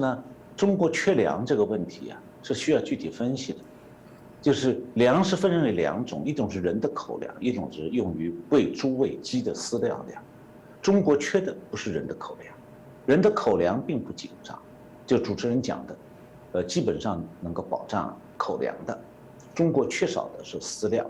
那中国缺粮这个问题啊，是需要具体分析的。就是粮食分为两种，一种是人的口粮，一种是用于喂猪喂鸡的饲料粮。中国缺的不是人的口粮，人的口粮并不紧张，就主持人讲的，基本上能够保障口粮的。中国缺少的是饲料，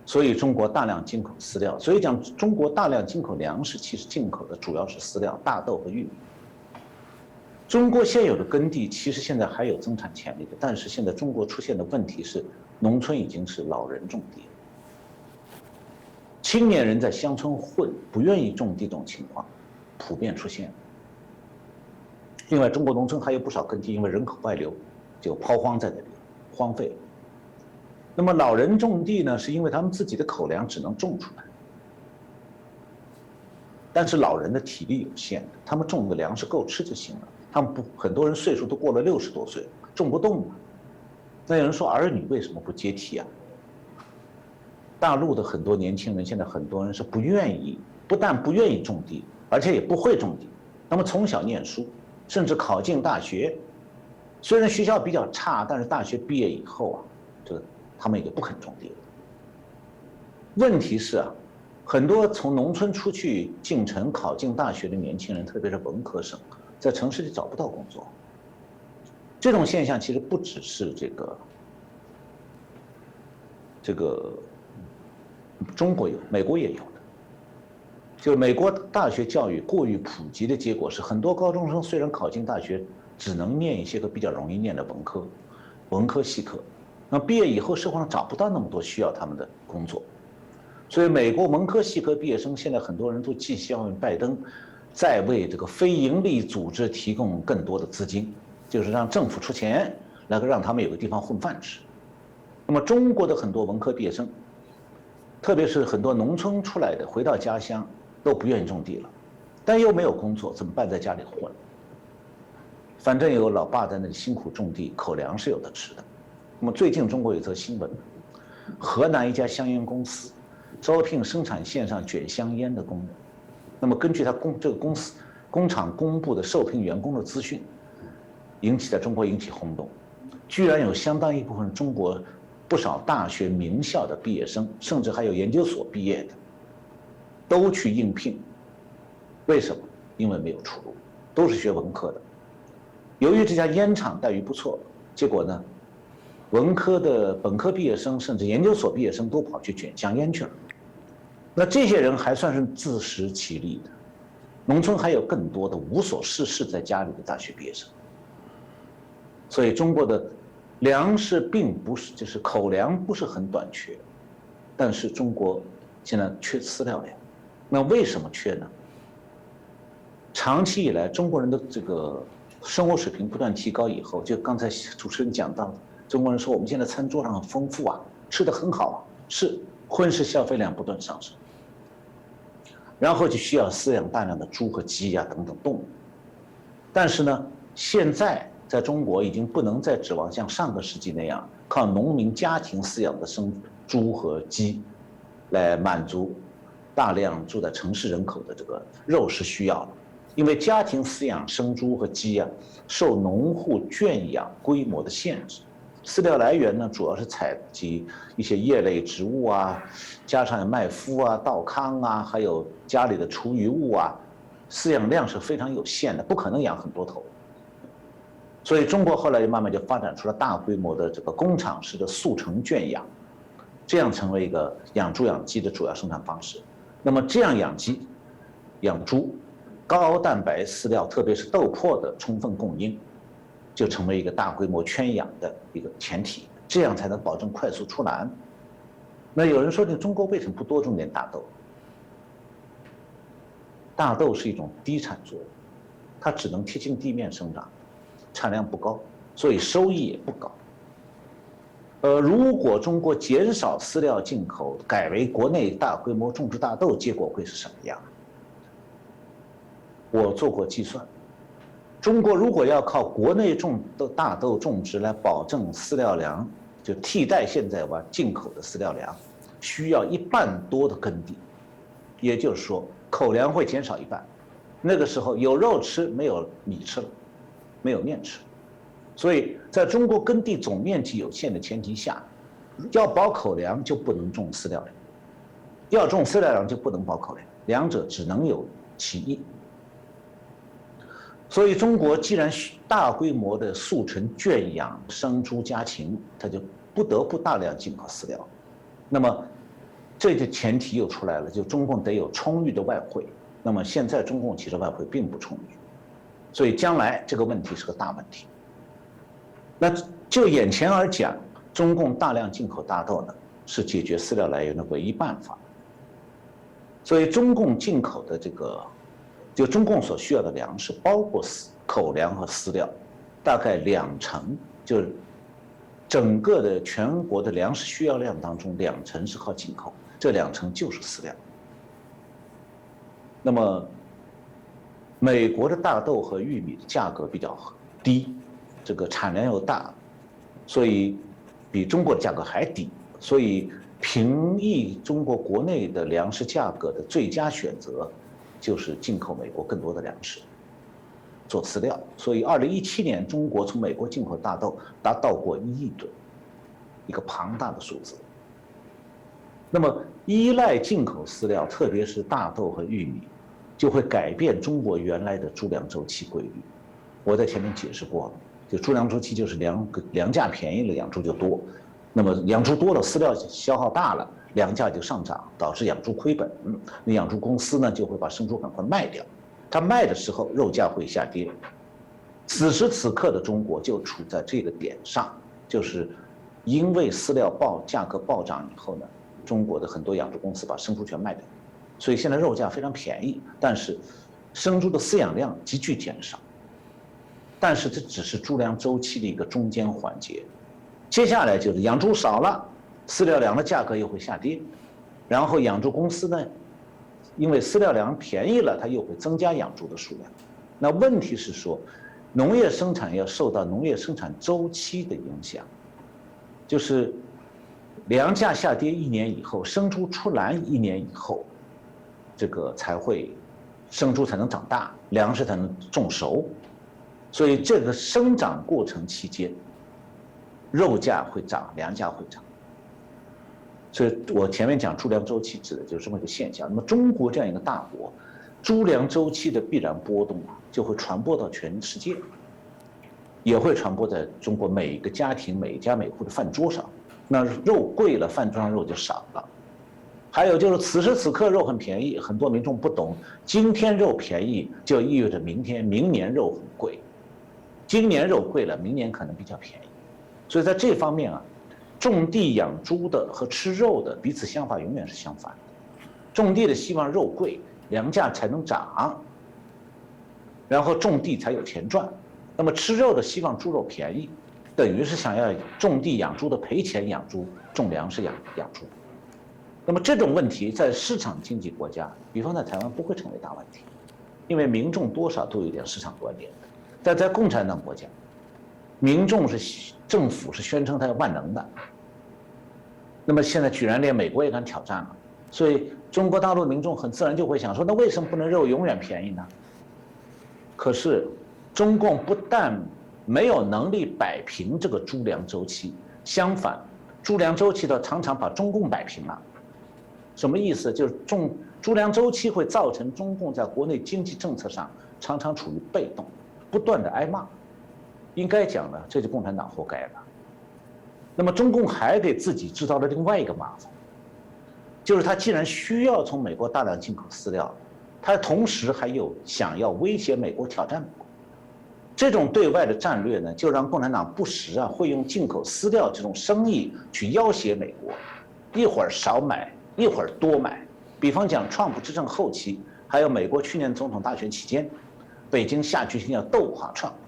所以中国大量进口饲料。所以讲中国大量进口粮食，其实进口的主要是饲料，大豆和玉米。中国现有的耕地其实现在还有增产潜力的，但是现在中国出现的问题是，农村已经是老人种地，青年人在乡村混，不愿意种地这种情况普遍出现。另外，中国农村还有不少耕地因为人口外流就抛荒在那里，荒废了。那么老人种地呢，是因为他们自己的口粮只能种出来，但是老人的体力有限的，他们种的粮食够吃就行了。他们不，很多人岁数都过了60多岁，种不动了。那有人说儿女为什么不接替啊？大陆的很多年轻人现在很多人是不愿意，不但不愿意种地，而且也不会种地。那么从小念书，甚至考进大学，虽然学校比较差，但是大学毕业以后啊，他们也不肯种地了。问题是啊，很多从农村出去进城考进大学的年轻人，特别是文科生，在城市里找不到工作。这种现象其实不只是这个中国有，美国也有的。就是美国大学教育过于普及的结果是，很多高中生虽然考进大学，只能念一些个比较容易念的文科系课，那毕业以后社会上找不到那么多需要他们的工作。所以美国文科系科毕业生现在很多人都寄希望于拜登再为这个非营利组织提供更多的资金，就是让政府出钱来让他们有个地方混饭吃。那么中国的很多文科毕业生，特别是很多农村出来的，回到家乡都不愿意种地了，但又没有工作，怎么办？在家里混。反正有老爸在那里辛苦种地，口粮是有的吃的。那么最近中国有则新闻，河南一家香烟公司招聘生产线上卷香烟的工人。那么根据这个工厂公布的受聘员工的资讯，在中国引起轰动，居然有相当一部分中国不少大学名校的毕业生，甚至还有研究所毕业的，都去应聘。为什么？因为没有出路，都是学文科的。由于这家烟厂待遇不错，结果呢，文科的本科毕业生甚至研究所毕业生都跑去卷香烟去了。那这些人还算是自食其力的，农村还有更多的无所事事在家里的大学毕业生。所以中国的粮食并不是，就是口粮不是很短缺，但是中国现在缺饲料粮。那为什么缺呢？长期以来中国人的这个生活水平不断提高以后，就刚才主持人讲到的，中国人说我们现在餐桌上很丰富啊，吃得很好啊，是婚食消费量不断上升，然后就需要饲养大量的猪和鸡啊等等动物。但是呢，现在在中国已经不能再指望像上个世纪那样靠农民家庭饲养的猪和鸡来满足大量住在城市人口的这个肉食需要了。因为家庭饲养生猪和鸡啊，受农户圈养规模的限制，饲料来源呢主要是采集一些叶类植物啊，加上麦麸啊、稻糠啊，还有家里的厨余物啊，饲养量是非常有限的，不可能养很多头。所以中国后来慢慢就发展出了大规模的这个工厂式的速成圈养，这样成为一个养猪养鸡的主要生产方式。那么这样养鸡、养猪，高蛋白饲料，特别是豆粕的充分供应，就成为一个大规模圈养的一个前提，这样才能保证快速出栏。那有人说，你中国为什么不多种点大豆？大豆是一种低产作物，它只能贴近地面生长，产量不高，所以收益也不高。如果中国减少饲料进口，改为国内大规模种植大豆，结果会是什么样？我做过计算，中国如果要靠国内大豆种植来保证饲料粮，就替代现在进口的饲料粮，需要1半多的耕地，也就是说口粮会减少1半。那个时候有肉吃，没有米吃了。没有面吃。所以在中国耕地总面积有限的前提下，要保口粮就不能种饲料粮，要种饲料粮就不能保口粮，两者只能有其一。所以中国既然大规模的速成圈养生猪家禽，它就不得不大量进口饲料。那么这个前提又出来了，就中共得有充裕的外汇。那么现在中共其实外汇并不充裕，所以将来这个问题是个大问题。那就眼前而讲，中共大量进口大豆呢，是解决饲料来源的唯一办法。所以中共进口的就中共所需要的粮食，包括口粮和饲料，大概2成，就是整个的全国的粮食需要量当中2成是靠进口，这2成就是饲料。那么，美国的大豆和玉米的价格比较低，这个产量又大，所以比中国的价格还低，所以平抑中国国内的粮食价格的最佳选择，就是进口美国更多的粮食做饲料。所以2017年中国从美国进口大豆达到过1亿吨，一个庞大的数字。那么依赖进口饲料，特别是大豆和玉米，就会改变中国原来的猪粮周期规律。我在前面解释过了，就猪粮周期就是粮价便宜了，养猪就多。那么养猪多了，饲料消耗大了，粮价就上涨，导致养猪亏本。那养猪公司呢就会把生猪赶快卖掉，它卖的时候肉价会下跌。此时此刻的中国就处在这个点上，就是因为饲料价格暴涨以后呢，中国的很多养猪公司把生猪全卖掉，所以现在肉价非常便宜，但是生猪的饲养量急剧减少。但是这只是猪粮周期的一个中间环节。接下来就是养猪少了，饲料粮的价格又会下跌，然后养猪公司呢，因为饲料粮便宜了，它又会增加养猪的数量。那问题是说，农业生产要受到农业生产周期的影响，就是粮价下跌1年以后，生猪出栏1年以后，这个生猪才能长大，粮食才能种熟，所以这个生长过程期间，肉价会涨，粮价会涨。所以我前面讲猪粮周期指的就是这么一个现象。那么中国这样一个大国，猪粮周期的必然波动就会传播到全世界，也会传播在中国每一个家庭、每一家每户的饭桌上。那肉贵了，饭桌上肉就少了。还有就是此时此刻肉很便宜，很多民众不懂，今天肉便宜就意味着明年肉很贵，今年肉贵了，明年可能比较便宜。所以在这方面啊，种地养猪的和吃肉的彼此想法永远是相反的。种地的希望肉贵，粮价才能涨，然后种地才有钱赚。那么吃肉的希望猪肉便宜，等于是想要种地养猪的赔钱养猪，种粮食养猪。那么这种问题在市场经济国家，比方在台湾不会成为大问题，因为民众多少都有点市场观念的。但在共产党国家，政府是宣称它万能的。那么现在居然连美国也敢挑战了，所以中国大陆民众很自然就会想说，那为什么不能肉永远便宜呢？可是中共不但没有能力摆平这个猪粮周期，相反，猪粮周期常常把中共摆平了。什么意思？就是猪粮周期会造成中共在国内经济政策上常常处于被动，不断的挨骂。应该讲呢，这就共产党活该了。那么中共还给自己制造了另外一个麻烦，就是他既然需要从美国大量进口饲料，他同时还有想要威胁美国、挑战美国。这种对外的战略呢，就让共产党不时会用进口饲料这种生意去要挟美国，一会儿少买，一会儿多买。比方讲，川普执政后期，还有美国去年总统大选期间，北京下决心要斗垮川普，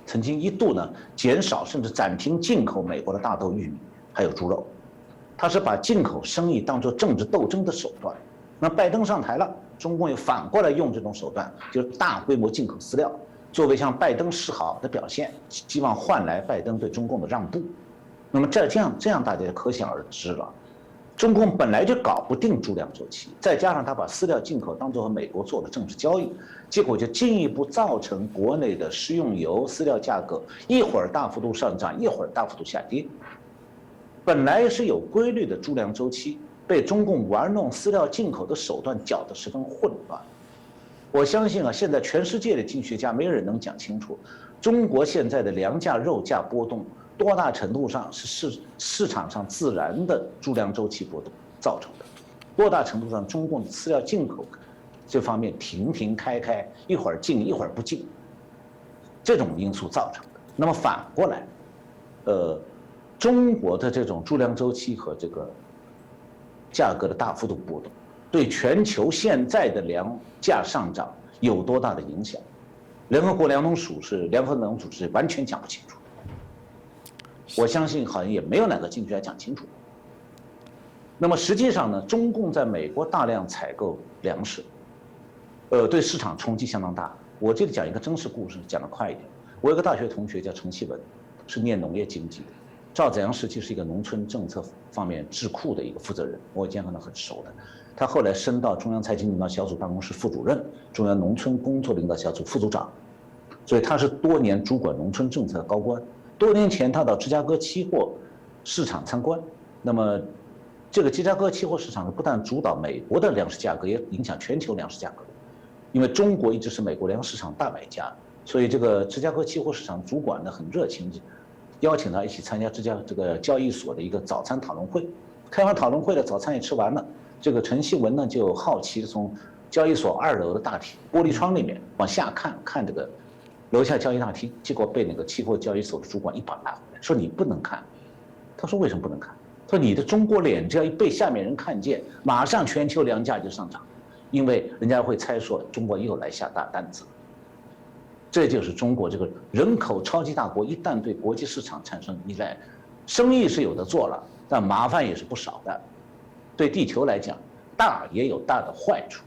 曾经一度呢减少甚至暂停进口美国的大豆、玉米还有猪肉。他是把进口生意当作政治斗争的手段。那拜登上台了，中共又反过来用这种手段，就是大规模进口饲料，作为向拜登示好的表现，希望换来拜登对中共的让步。那么这样大家可想而知了，中共本来就搞不定猪粮周期，再加上他把饲料进口当作和美国做的政治交易，结果就进一步造成国内的食用油、饲料价格一会儿大幅度上涨，一会儿大幅度下跌。本来是有规律的猪粮周期，被中共玩弄饲料进口的手段搅得十分混乱。我相信啊，现在全世界的经济学家没有人能讲清楚，中国现在的粮价、肉价波动多大程度上是市场上自然的猪粮周期波动造成的，多大程度上中共的饲料进口这方面停停开开，一会儿进一会儿不进，这种因素造成的。那么反过来，中国的这种猪粮周期和这个价格的大幅度波动，对全球现在的粮价上涨有多大的影响？联合国粮农组织完全讲不清楚。我相信好像也没有哪个经济学家讲清楚。那么实际上呢，中共在美国大量采购粮食，对市场冲击相当大。我这里讲一个真实故事，讲得快一点。我有个大学同学叫陈锡文，是念农业经济的，赵子阳时期是一个农村政策方面智库的一个负责人，我以前和他很熟的。他后来升到中央财经领导小组办公室副主任，中央农村工作领导小组副组长，所以他是多年主管农村政策的高官。多年前，他到芝加哥期货市场参观。那么，这个芝加哥期货市场不但主导美国的粮食价格，也影响全球粮食价格。因为中国一直是美国粮食市场大买家，所以这个芝加哥期货市场主管呢很热情，邀请他一起参加这个交易所的一个早餐讨论会。开完讨论会的早餐也吃完了，这个陈锡文呢就好奇地从交易所2楼的大厅玻璃窗里面往下看这个楼下交易大厅，结果被那个期货交易所的主管一把拉回来，说你不能看。他说为什么不能看？他说你的中国脸只要一被下面人看见，马上全球粮价就上涨，因为人家会猜说中国又来下大单子。这就是中国这个人口超级大国，一旦对国际市场产生依赖，生意是有的做了，但麻烦也是不少的。对地球来讲，大也有大的坏处。